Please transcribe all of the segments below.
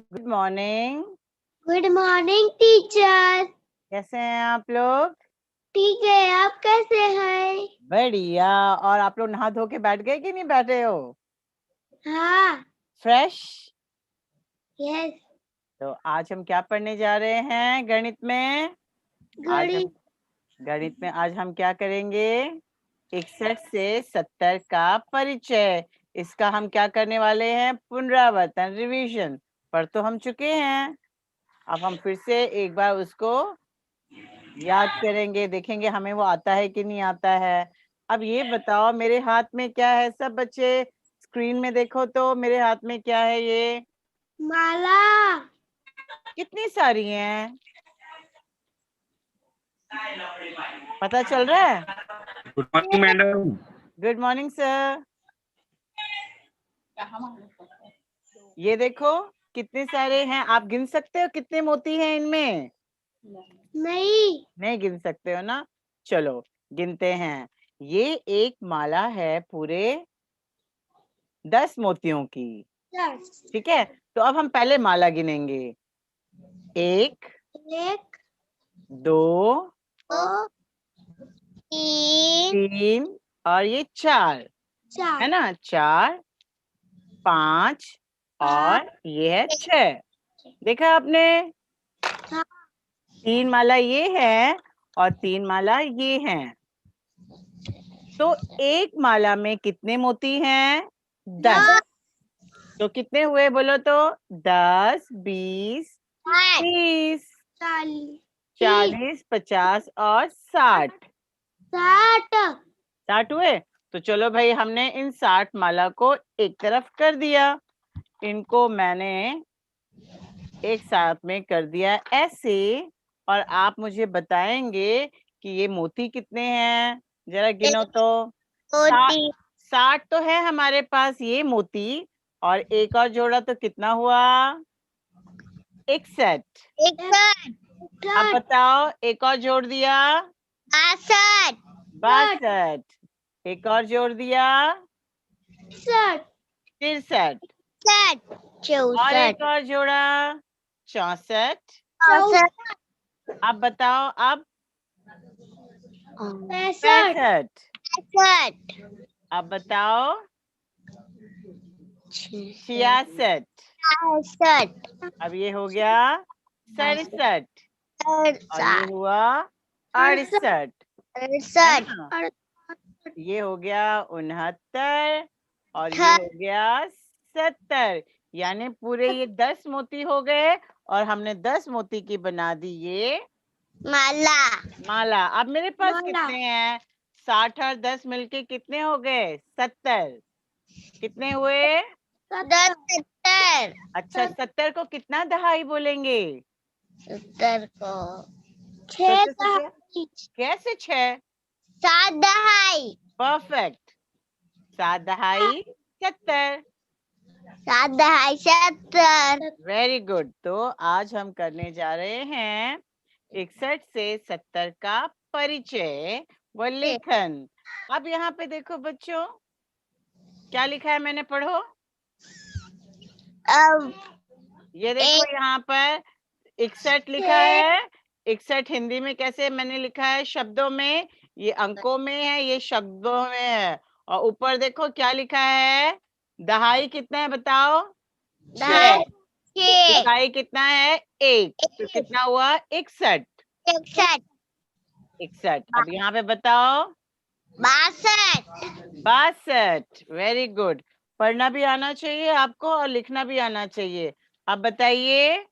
Good morning. Good morning teacher. कैसे हैं आप लोग? ठीक है, आप कैसे हैं? बढ़िया। और आप लोग नहा धो के बैठ गए कि नहीं बैठे हो? हाँ। फ्रेश। यस। तो आज हम क्या पढ़ने जा रहे हैं गणित में? गणित। आज हम क्या करेंगे? 61 से 70 का परिचय। इसका हम क्या करने वाले हैं? पुनरावर्तन, रिवीजन। पढ़ तो हम चुके हैं, अब हम फिर से एक बार उसको याद करेंगे, देखेंगे हमें वो आता है कि नहीं आता है। अब ये बताओ मेरे हाथ में क्या है? सब बच्चे स्क्रीन में देखो तो मेरे हाथ में क्या है? ये माला। कितनी सारी हैं? पता चल रहा है? Good morning madam. Good morning sir. ये देखो कितने सारे हैं, आप गिन सकते हो कितने मोती हैं इनमें? नहीं गिन सकते हो ना। चलो गिनते हैं। ये एक माला है पूरे 10 मोतियों की। यस। ठीक है, तो अब हम पहले माला गिनेंगे। 1 एक, 2 दो, तीन, 3 और ये 4 है चार, ना। 4 5 और ये है 6। देखा आपने? हाँ। 3 माला ये है और 3 माला ये है। तो एक माला में कितने मोती हैं? 10। तो कितने हुए बोलो तो? 10 20 30 40 50 और 60। 60 हुए। तो चलो भाई, हमने इन 60 माला को एक तरफ कर दिया। इनको मैंने एक साथ में कर दिया ऐसे। और आप मुझे बताएंगे कि ये मोती कितने हैं? जरा गिनो तो। 60 तो है हमारे पास ये मोती, और एक और जोड़ा तो कितना हुआ? 61। अब बताओ, एक और जोड़ दिया 62। एक और जोड़ दिया 63। और एक और जोड़ा 64। अब बताओ, अब 65। अब बताओ 66। अब ये हो गया 67 और ये हुआ 68, है ना। ये हो गया 69 और ये हो गया 70। यानी पूरे ये 10 मोती हो गए और हमने 10 मोती की बना दी ये माला। अब मेरे पास कितने हैं? 60 और 10 मिलके कितने हो गए? 70। कितने हुए? अच्छा, 70 को कितना दहाई बोलेंगे? 70 को 70 से कैसे 6? 7 दहाई। परफेक्ट। 7 दहाई 70। 7 दहाई 70। Very good. तो आज हम करने जा रहे हैं 61 से 70 का परिचय व लेखन। अब यहाँ पे देखो बच्चों, क्या लिखा है मैंने पढ़ो। अब ये देखो यहाँ पर 61 लिखा है। 61 हिंदी में कैसे मैंने लिखा है? शब्दों में। ये अंकों में है, ये शब्दों में है। और ऊपर देखो क्या लिखा है? दहाई कितना है बताओ? 6। इकाई कितना है? 1। तो कितना हुआ? 61। 61। अब यहाँ पे बताओ 62। Very good. पढ़ना भी आना चाहिए आपको और लिखना भी आना चाहिए। अब बताइए।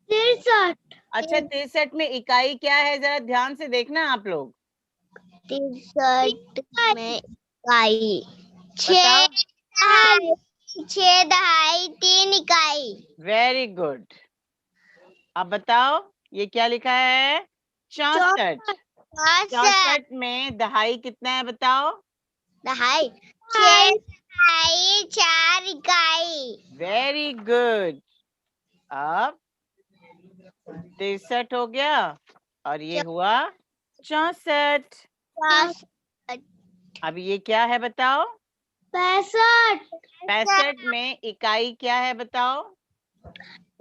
63। अच्छा, 63 में इकाई क्या है? जरा ध्यान से देखना आप लोग। 63 में इकाई बताओ। 6 दहाई 3 इकाई। Very good. अब बताओ, ये क्या लिखा है? 64। 64 में दहाई कितना है बताओ? दहाई 6 दहाई 4 इकाई। Very good. अब 63 हो गया और ये हुआ 64। अब ये क्या है बताओ? 65। 65 में इकाई क्या है बताओ?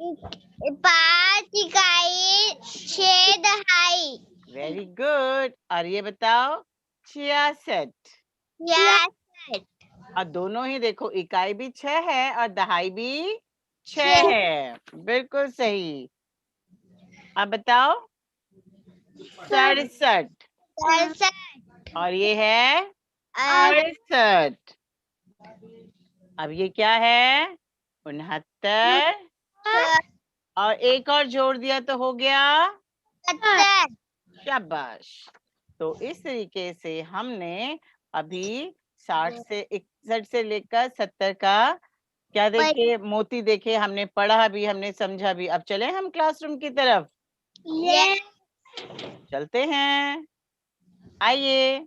5 इकाई 6 दहाई। Very good. और ये बताओ 66। 66 और दोनों ही देखो, इकाई भी 6 है और दहाई भी 6 6 है। बिल्कुल सही। अब बताओ 67। 67 और ये है 68। अब ये क्या है 69। और एक और जोड़ दिया तो हो गया 70 शाबाश। तो इस तरीके से हमने अभी 60 से 61 से लेकर 70 का क्या देखे, मोती देखे, हमने पढ़ा भी, हमने समझा भी। अब चले हम क्लासरूम की तरफ, यस। चलते हैं, आइए।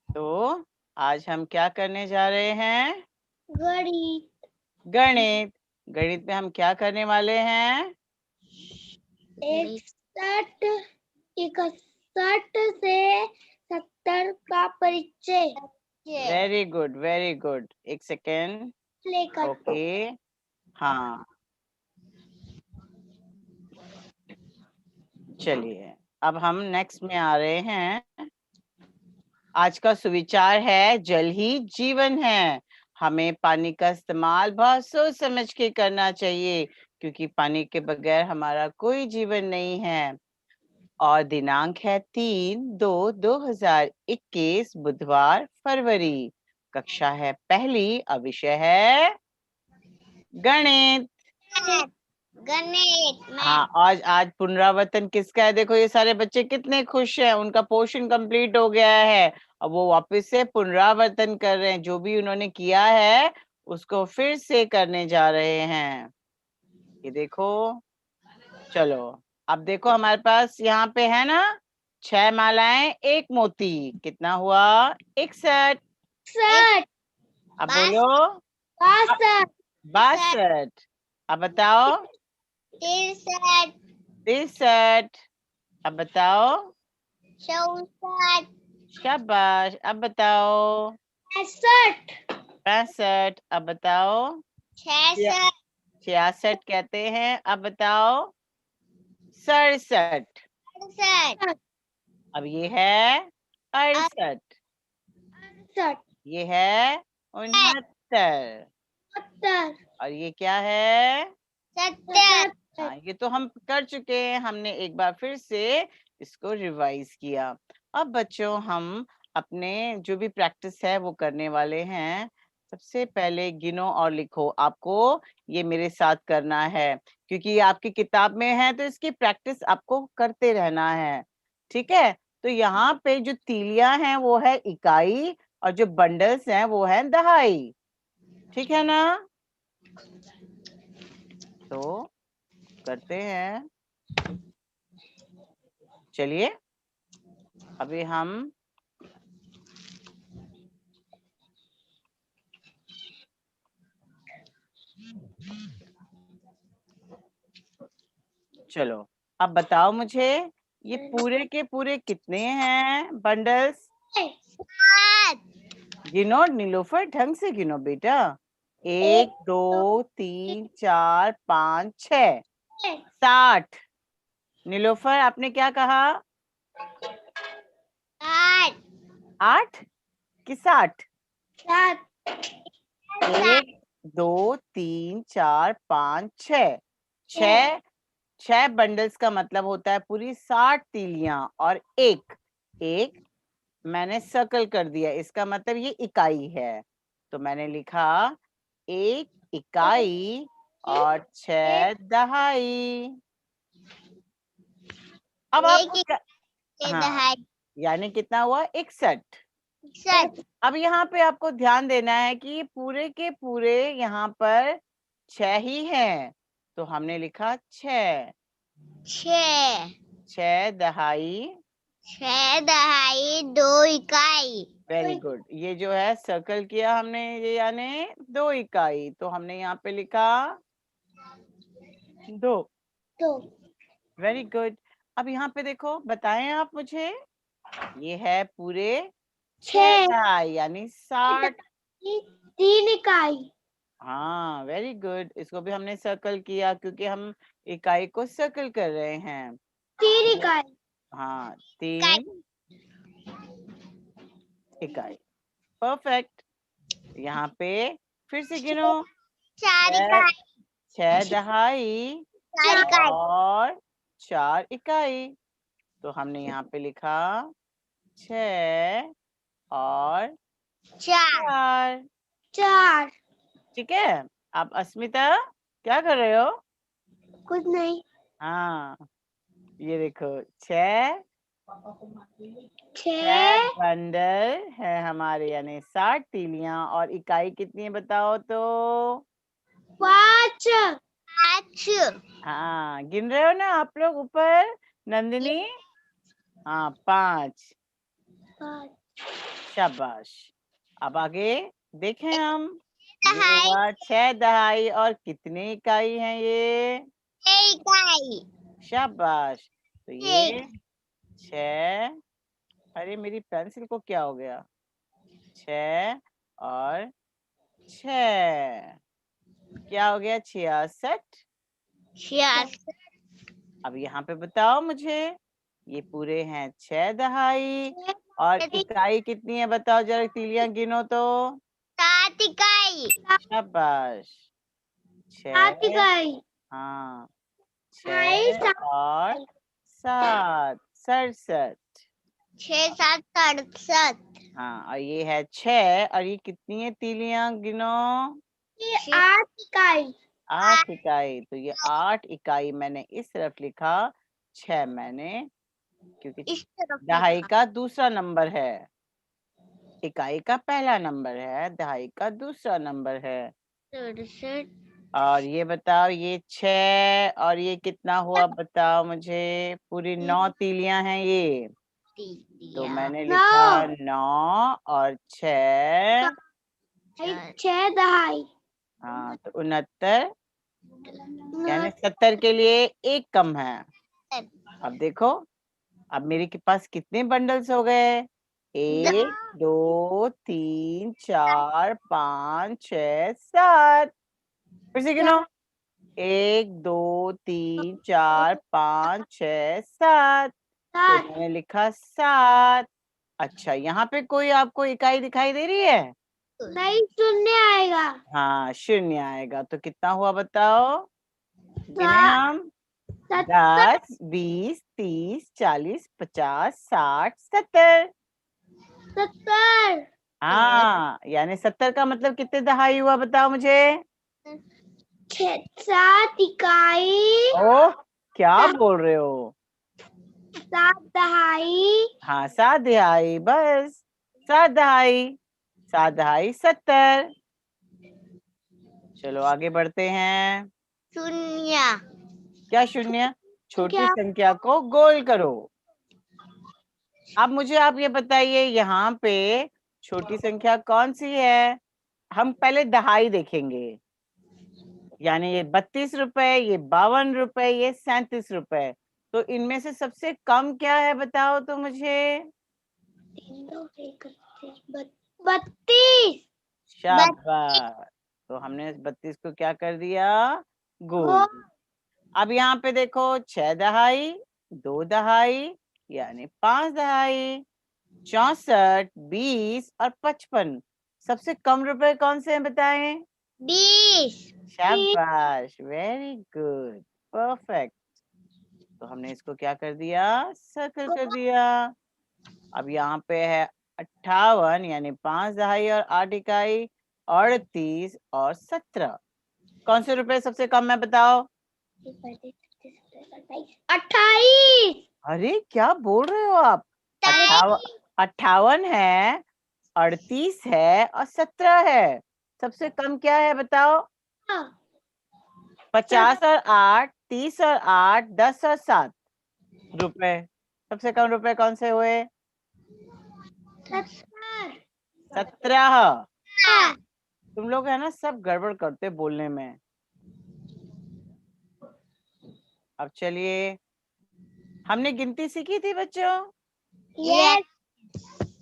तो आज हम क्या करने जा रहे हैं, गणित गणित। गणित में हम क्या करने वाले हैं, 61 61 से 70 का परिचय वेरी गुड वेरी गुड। एक सेकेंड, लेकर ओके, हाँ, चलिए अब हम नेक्स्ट में आ रहे हैं। आज का सुविचार है जल ही जीवन है। हमें पानी का इस्तेमाल बहुत सोच समझ के करना चाहिए, क्योंकि पानी के बगैर हमारा कोई जीवन नहीं है। और दिनांक है 3/2/2021 बुधवार फरवरी। कक्षा है पहली और विषय है गणित। गणित हाँ, आज आज पुनरावर्तन किसका है, देखो ये सारे बच्चे कितने खुश हैं, उनका पोर्शन कंप्लीट हो गया है। अब वो वापस से पुनरावर्तन कर रहे हैं, जो भी उन्होंने किया है उसको फिर से करने जा रहे हैं। ये देखो, चलो अब देखो हमारे पास यहाँ पे है ना 6 मालाएं 1 मोती, कितना हुआ 61। 61 अब बोलो 62। अब बताओ 63 63। अब बताओ 64 शाबाश। अब बताओ 65 65। अब बताओ 66 66 कहते हैं। अब बताओ 67। 68 अब ये है 68। ये है 69। 70 और ये क्या है 70 हाँ, ये तो हम कर चुके हैं, हमने एक बार फिर से इसको रिवाइज किया। अब बच्चों हम अपने जो भी प्रैक्टिस है वो करने वाले हैं। सबसे पहले गिनो और लिखो, आपको ये मेरे साथ करना है, क्योंकि ये आपकी किताब में है तो इसकी प्रैक्टिस आपको करते रहना है। ठीक है, तो यहाँ पे जो तीलियां हैं वो है इकाई और जो बंडल्स हैं वो है दहाई। ठीक है ना, तो करते हैं। चलिए अभी हम चलो, अब बताओ मुझे ये पूरे के पूरे कितने हैं बंडल्स, गिनो नीलोफर, ढंग से गिनो बेटा। 1 2 3 4 5 6 60। नीलोफर आपने क्या कहा, 8 कि 60? 1 2 3 4 5 6 6 बंडल्स का मतलब होता है पूरी 60 तीलियां। और एक एक मैंने सर्कल कर दिया, इसका मतलब ये इकाई है। तो मैंने लिखा 1 इकाई और 6 दहाई। अब आपको हाँ, यानी कितना हुआ 61। अब यहाँ पे आपको ध्यान देना है कि ये पूरे के पूरे यहाँ पर 6 ही हैं, तो हमने लिखा 6 6 दहाई 6 दहाई 2 इकाई। Very good. ये जो है सर्कल किया हमने, ये यानी 2 इकाई, तो हमने यहाँ पे लिखा 2। तो वेरी गुड। अब यहाँ पे देखो, बताएं आप मुझे ये है पूरे 6 6 दहाई यानी 60। 3 इकाई। हाँ, वेरी गुड। इसको भी हमने सर्कल किया क्योंकि हम इकाई को सर्कल कर रहे हैं। 3 इकाई। हाँ, 3 इकाई। परफेक्ट। यहाँ पे फिर से गिनो। 4 6 इकाई। 6 दहाई 4 इकाई। और 4 इकाई। तो हमने यहाँ पे लिखा 6 और 4 4। 4। ठीक है। अब अस्मिता क्या कर रहे हो? कुछ नहीं। हाँ, ये देखो 6 6 बंडल है हमारे यानी 60 तीलियां। और इकाई कितनी है बताओ तो? 5 5। हाँ, गिन रहे हो ना आप लोग ऊपर? नंदिनी? हाँ, 5। शाबाश। अब आगे देखें हम। ये दहाई। हुआ 6 दहाई और कितनी इकाई है ये? 6 इकाई। शाबाश। तो ये 6 6। अरे मेरी पेंसिल को क्या हो गया? 6 और 6 क्या हो गया? 66। 66। अब यहाँ पे बताओ मुझे, ये पूरे हैं 6 दहाई और इकाई कितनी है बताओ जरा, तीलियां गिनो तो। 7 इकाई। शाबाश। 7 6 इकाई। हाँ, ढाई 6 7। और 7 67। 6 7 67। हाँ, और ये है 6 और ये कितनी है तीलियां गिनो? 8 इकाई। 8 इकाई। तो ये 8 इकाई मैंने इस तरफ लिखा, 6 मैंने, क्योंकि इस तरफ दहाई लिखा। का दूसरा नंबर है, इकाई का पहला नंबर है, दहाई का दूसरा नंबर है। 67। और ये बताओ, ये 6 और ये कितना हुआ बताओ मुझे? पूरी 9 तीलियां हैं ये। तो मैंने लिखा 9 और 6। 6 दहाई। हाँ, तो 69 यानी 70 के लिए एक कम है। अब देखो, अब मेरे के पास कितने बंडल्स हो गए? 1 2 3 4 5 6 7। फिर से गिनो। 1 2 3 4 5 6 7। तो 7। मैंने लिखा 7। अच्छा, यहाँ पे कोई आपको इकाई दिखाई दे रही है? नहीं, शून्य आएगा। हाँ, शून्य आएगा। तो कितना हुआ बताओ? गिने हम। 70। 10 20 30 40 50 60 70। 70। हाँ, यानी 70 का मतलब कितने दहाई हुआ बताओ मुझे? 7 इकाई। ओ, क्या बोल रहे हो? 7 दहाई। हाँ, 7 दहाई, बस 7 दहाई। 7 दहाई 70। चलो आगे बढ़ते हैं। शून्य। क्या शून्य? छोटी क्या? संख्या को गोल करो। अब मुझे आप ये बताइए, यहाँ पे छोटी संख्या कौन सी है? हम पहले दहाई देखेंगे, यानी ये 32 रुपए, ये 52 रुपए, ये 37 रुपए। तो इनमें से सबसे कम क्या है बताओ तो मुझे? 32। शाबाश। तो हमने 32 को क्या कर दिया? गोल। अब यहाँ पे देखो, 6 दहाई 2 दहाई यानी 5 दहाई, 64 20 और 55। सबसे कम रुपए कौन से हैं बताएं? 20। शाबाश, वेरी गुड, परफेक्ट। तो हमने इसको क्या कर दिया? सर्कल कर दिया। अब यहाँ पे है 58 यानी 5 दहाई और 8 इकाई, 38 और 17। कौन से रुपए सबसे कम है बताओ? 28। अरे क्या बोल रहे हो आप? 58 है, 38 है और 17 है। सबसे कम क्या है बताओ? 50 और 8, 30 और 8, 10 और 7 रुपए। सबसे कम रुपए कौन से हुए? 17। तुम लोग है ना सब गड़बड़ करते बोलने में। अब चलिए, हमने गिनती सीखी थी बच्चों? Yes.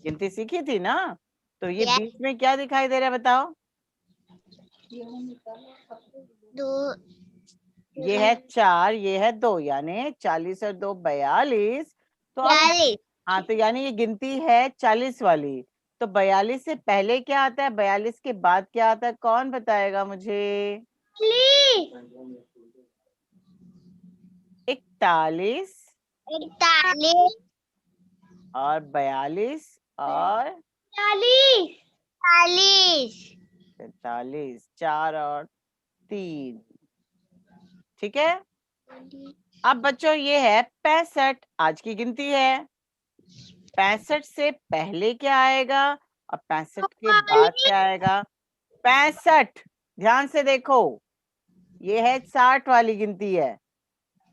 गिनती सीखी थी ना? तो ये Yes. बीच में क्या दिखाई दे रहा है बताओ? दो. ये है 4, ये है 2, यानी 40 और 2 42। तो अब 40. हाँ, तो यानी ये गिनती है 40 वाली। तो 42 से पहले क्या आता है, 42 के बाद क्या आता है, कौन बताएगा मुझे? 41 41. और 42 और 40. 43, 4 और 3। ठीक है। अब बच्चों ये है 65, आज की गिनती है। 65 से पहले क्या आएगा और 65 के बाद क्या आएगा? 65, ध्यान से देखो, ये है 60 वाली गिनती है।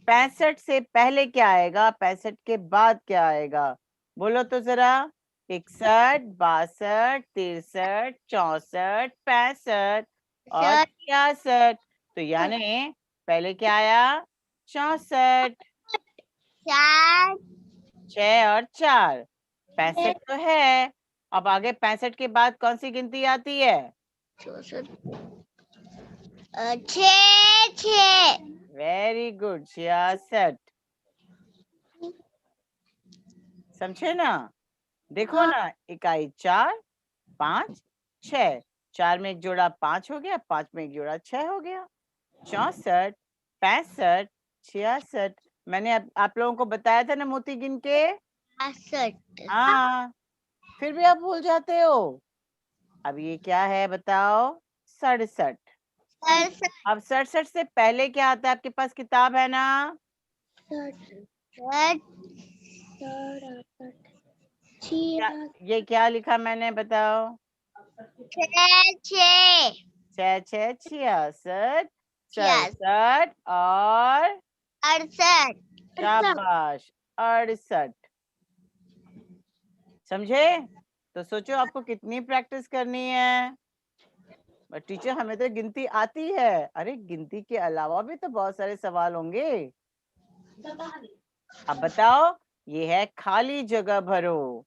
65 से पहले क्या आएगा, 65 के बाद क्या आएगा? बोलो तो जरा। 61, 62, 63, 64, 65 और 66। तो यानी पहले क्या आया? 64। 4. 6 और 4, 65 तो है। अब आगे 65 के बाद कौन सी गिनती आती है? 6. Very good, 66। समझे ना? देखो ना, इकाई 4, 5, 6, 4 में एक जोड़ा 5 हो गया, 5 में एक जोड़ा 6 हो गया। 64, 65, 66। मैंने आप लोगों को बताया था ना मोती गिन के। 68. हाँ, फिर भी आप भूल जाते हो। अब ये क्या है बताओ? 67। अब 67 से पहले क्या आता है? आपके पास किताब है ना? ये क्या लिखा मैंने, बताओ? 6. 6 6 66, 67 और 68. शाबाश 68। समझे? तो सोचो आपको कितनी प्रैक्टिस करनी है। बट टीचर हमें तो गिनती आती है। अरे गिनती के अलावा भी तो बहुत सारे सवाल होंगे। अब बताओ, ये है खाली जगह भरो।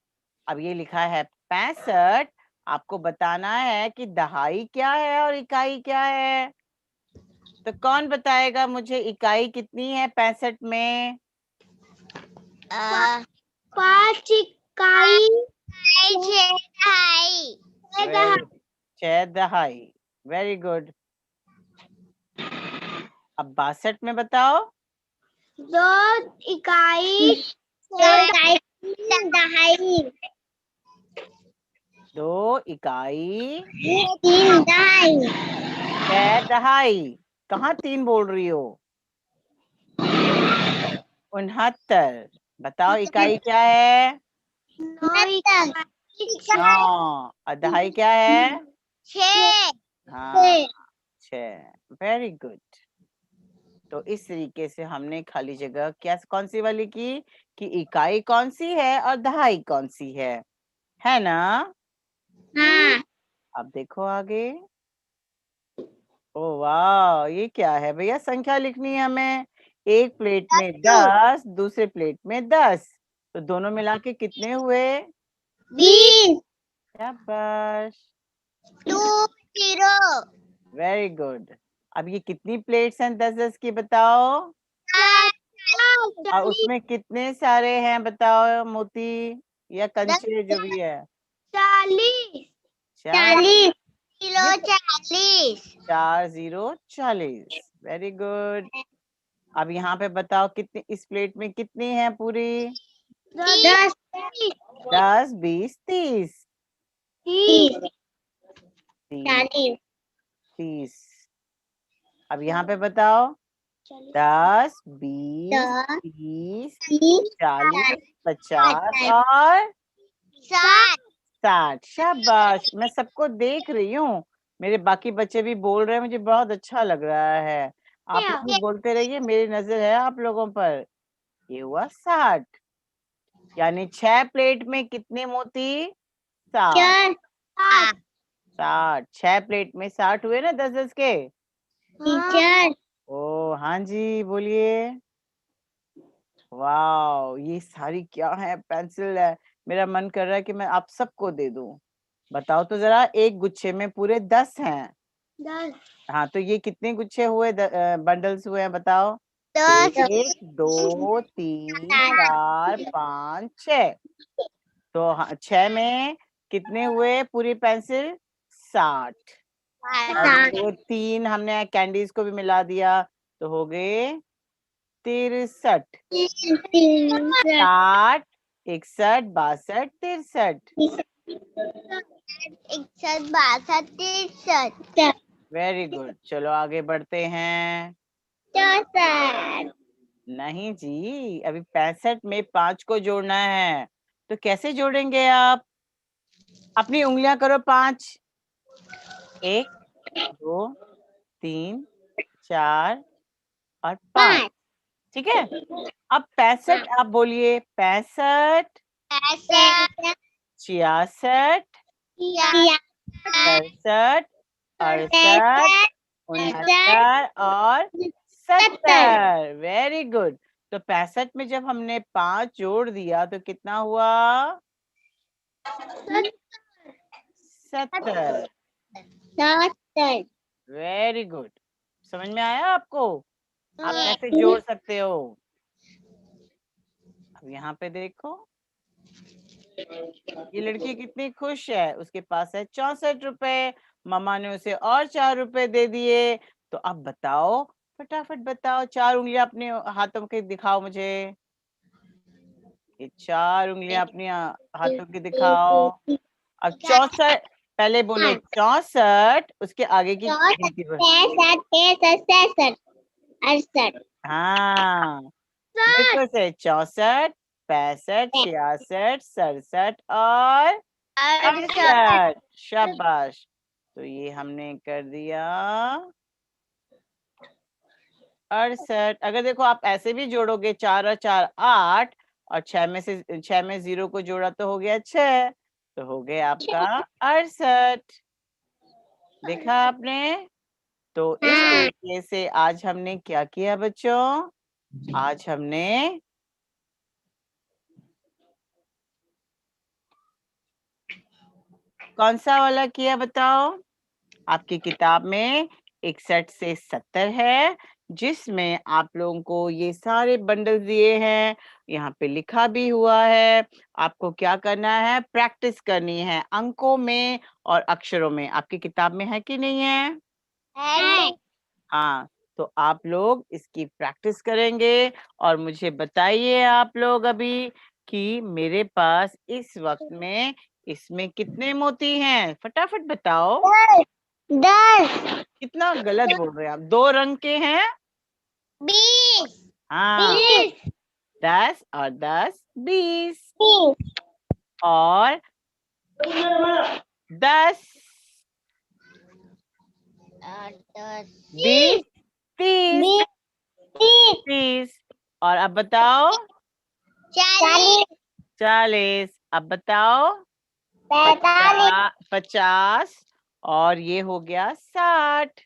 अब ये लिखा है 65, आपको बताना है कि दहाई क्या है और इकाई क्या है। तो कौन बताएगा मुझे इकाई कितनी है 65 में? 5 इकाई. 6 दहाई. 6 दहाई। Very good. अब 62 में बताओ। 2 इकाई. दहाई. 2 इकाई 3 दहाई. 6 दहाई। कहाँ 3 बोल रही हो? 69। बताओ इकाई क्या है? 9 इकाई. 9। और दहाई क्या है? 6. हाँ, 6। Very good. तो इस तरीके से हमने खाली जगह क्या कौन सी वाली की कि इकाई कौन सी है और दहाई कौन सी है ना? हाँ. अब देखो आगे। ओ वाह, ये क्या है भैया? संख्या लिखनी है हमें। एक प्लेट में 10, दूसरे प्लेट में 10, तो दोनों मिला के कितने हुए? 20. शाबाश, 2 0. Very good. अब ये कितनी प्लेट्स हैं 10-10 की बताओ? और उसमें कितने सारे हैं बताओ मोती या कंचे जो भी है? 40. 40 किलो 40. 4 0 40। Very good. अब यहाँ पे बताओ कितनी, इस प्लेट में कितनी है पूरी? 10. 10 20 30। 30. 30 30। अब यहाँ पे बताओ 10 20 30 40 50 और 60। शाबाश, मैं सबको देख रही हूँ। मेरे बाकी बच्चे भी बोल रहे हैं, मुझे बहुत अच्छा लग रहा है। आप लोग भी बोलते रहिए, मेरी नजर है आप लोगों पर। ये हुआ 60, यानी 6 प्लेट में कितने मोती? 60। 60, 6 प्लेट में 60 हुए ना 10-10 के। टीचर. ओ हाँ जी, बोलिए। वाओ, ये सारी क्या है? पेंसिल है। मेरा मन कर रहा है कि मैं आप सबको दे दूं। बताओ तो जरा, एक गुच्छे में पूरे 10 हैं। 10 हाँ, तो ये कितने गुच्छे हुए, बंडल्स हुए हैं बताओ? 10 1 2 3 4 5 6। तो 6 में कितने हुए पूरी पेंसिल? 60। और ये 3 हमने कैंडीज को भी मिला दिया तो हो गए 63। 60 61 62 63। 61 62 वेरी गुड, चलो आगे बढ़ते हैं। 64 नहीं जी, अभी 65 में 5 को जोड़ना है। तो कैसे जोड़ेंगे आप? अपनी उंगलियां करो 5। 1 2 3 4 और 5। ठीक है। अब 65 आप बोलिए। 65 66 67 68 69 और 70। Very good. तो 65 में जब हमने 5 जोड़ दिया तो कितना हुआ? 70। Very good. समझ में आया आपको? आप कैसे जोड़ सकते हो? अब यहाँ पे देखो, ये लड़की कितनी खुश है। उसके पास है 64 रुपए। मामा ने उसे और 4 रुपए दे दिए। तो अब बताओ, फटाफट बताओ, 4 उंगलियां अपने हाथों के दिखाओ मुझे। ये 4 उंगलियां अपनी हाथों की दिखाओ। अब 64, पहले बोलो 64, उसके आगे की गिनती बोलो। 68 हाँ, बिल्कुल से 64 65 66 67 और 68। शाबाश। तो ये हमने कर दिया 68। अगर देखो आप ऐसे भी जोड़ोगे, 4 और 4 8, और 6 में 0 को जोड़ा तो हो गया 6। तो हो गया आपका 68। देखा आपने? तो इस तरीके से आज हमने क्या किया बच्चों? आज हमने कौन सा वाला किया बताओ? आपकी किताब में 61 से 70 है, जिसमें आप लोगों को ये सारे बंडल दिए हैं। यहाँ पे लिखा भी हुआ है। आपको क्या करना है? प्रैक्टिस करनी है अंकों में और अक्षरों में। आपकी किताब में है कि नहीं है? हाँ, तो आप लोग इसकी प्रैक्टिस करेंगे और मुझे बताइए आप लोग अभी कि मेरे पास इस वक्त में इसमें कितने मोती हैं? फटाफट बताओ। 10 कितना गलत बोल रहे हैं आप। 2 रंग के हैं। 20 हाँ, 10 और 10 20 और 10 20 30 30। और अब बताओ 40। अब बताओ 50 और ये हो गया 60।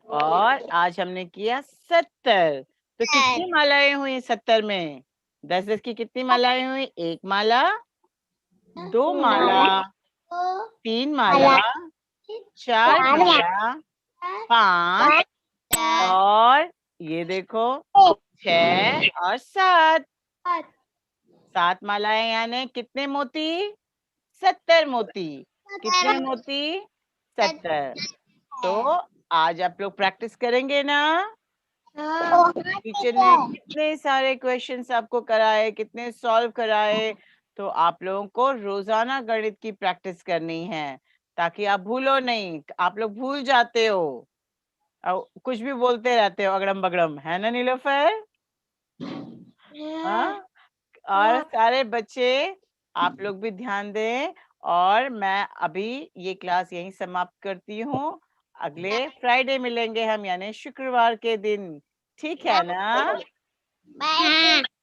और आज हमने किया 70। तो कितनी मालाएं हुई 70 में? 10 की कितनी मालाएं हुई? 1 माला, 2 माला, 3 माला, 4 माला, 5 और ये देखो 6 और 7। 7 मालाएं यानी कितने मोती? 70 मोती। कितने मोती? 70। तो आज आप लोग प्रैक्टिस करेंगे ना? टीचर ने कितने सारे क्वेश्चंस आपको कराए, कितने सॉल्व कराए। तो आप लोगों को रोजाना गणित की प्रैक्टिस करनी है ताकि आप भूलो नहीं। आप लोग भूल जाते हो और कुछ भी बोलते रहते हो अगड़म बगड़म, है ना नीलोफर? हाँ, और सारे बच्चे आप लोग भी ध्यान दें। और मैं अभी ये क्लास यहीं समाप्त करती हूँ। अगले फ्राइडे मिलेंगे हम, यानी शुक्रवार के दिन। ठीक है ना?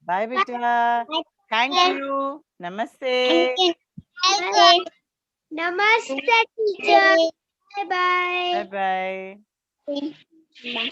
बाय बेटा। Thank you. नमस्ते। नमस्ते teacher. Bye bye bye. Bye.